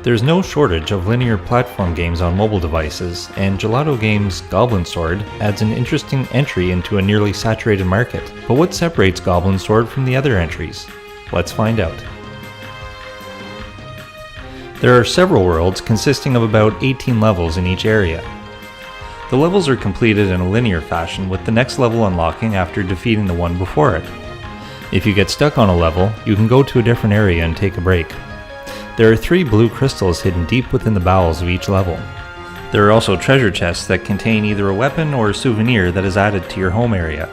There's no shortage of linear platform games on mobile devices, and Gelato Game's Goblin Sword adds an interesting entry into a nearly saturated market. But what separates Goblin Sword from the other entries? Let's find out. There are several worlds consisting of about 18 levels in each area. The levels are completed in a linear fashion, with the next level unlocking after defeating the one before it. If you get stuck on a level, you can go to a different area and take a break. There are 3 blue crystals hidden deep within the bowels of each level. There are also treasure chests that contain either a weapon or a souvenir that is added to your home area.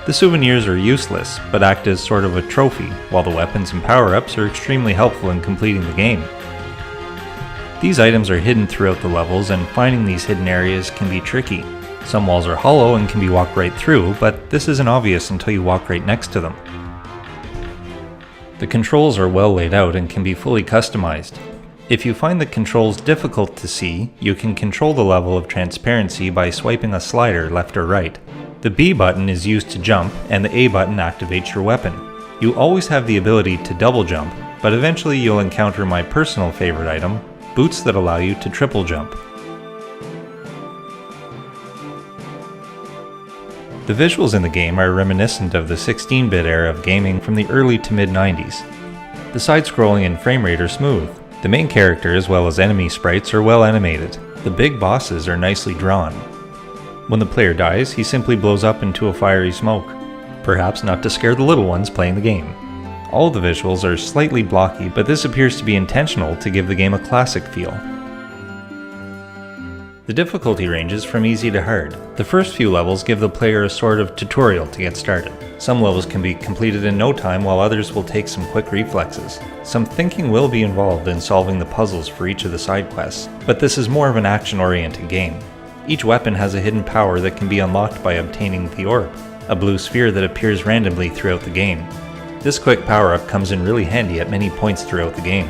The souvenirs are useless, but act as sort of a trophy, while the weapons and power-ups are extremely helpful in completing the game. These items are hidden throughout the levels, and finding these hidden areas can be tricky. Some walls are hollow and can be walked right through, but this isn't obvious until you walk right next to them. The controls are well laid out and can be fully customized. If you find the controls difficult to see, you can control the level of transparency by swiping a slider left or right. The B button is used to jump, and the A button activates your weapon. You always have the ability to double jump, but eventually you'll encounter my personal favorite item, boots that allow you to triple jump. The visuals in the game are reminiscent of the 16-bit era of gaming from the early to mid-90s. The side-scrolling and frame rate are smooth. The main character as well as enemy sprites are well animated. The big bosses are nicely drawn. When the player dies, he simply blows up into a fiery smoke, perhaps not to scare the little ones playing the game. All the visuals are slightly blocky, but this appears to be intentional to give the game a classic feel. The difficulty ranges from easy to hard. The first few levels give the player a sort of tutorial to get started. Some levels can be completed in no time, while others will take some quick reflexes. Some thinking will be involved in solving the puzzles for each of the side quests, but this is more of an action-oriented game. Each weapon has a hidden power that can be unlocked by obtaining the orb, a blue sphere that appears randomly throughout the game. This quick power-up comes in really handy at many points throughout the game.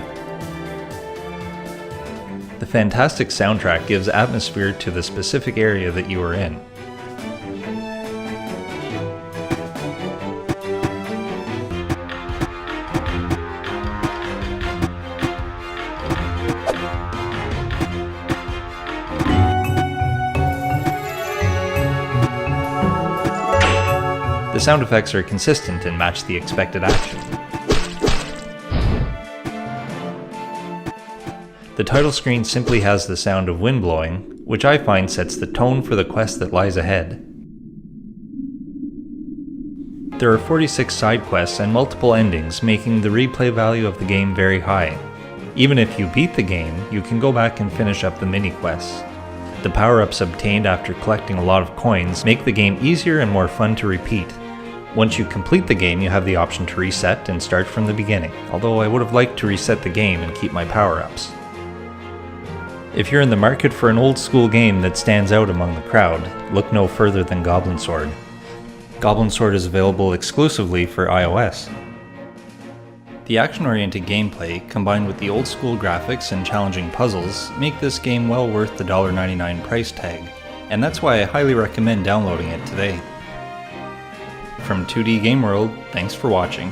The fantastic soundtrack gives atmosphere to the specific area that you are in. The sound effects are consistent and match the expected action. The title screen simply has the sound of wind blowing, which I find sets the tone for the quest that lies ahead. There are 46 side quests and multiple endings, making the replay value of the game very high. Even if you beat the game, you can go back and finish up the mini quests. The power-ups obtained after collecting a lot of coins make the game easier and more fun to repeat. Once you complete the game, you have the option to reset and start from the beginning, although I would have liked to reset the game and keep my power-ups. If you're in the market for an old-school game that stands out among the crowd, look no further than Goblin Sword. Goblin Sword is available exclusively for iOS. The action-oriented gameplay, combined with the old-school graphics and challenging puzzles, make this game well worth the $1.99 price tag, and that's why I highly recommend downloading it today. From 2D Game World, thanks for watching.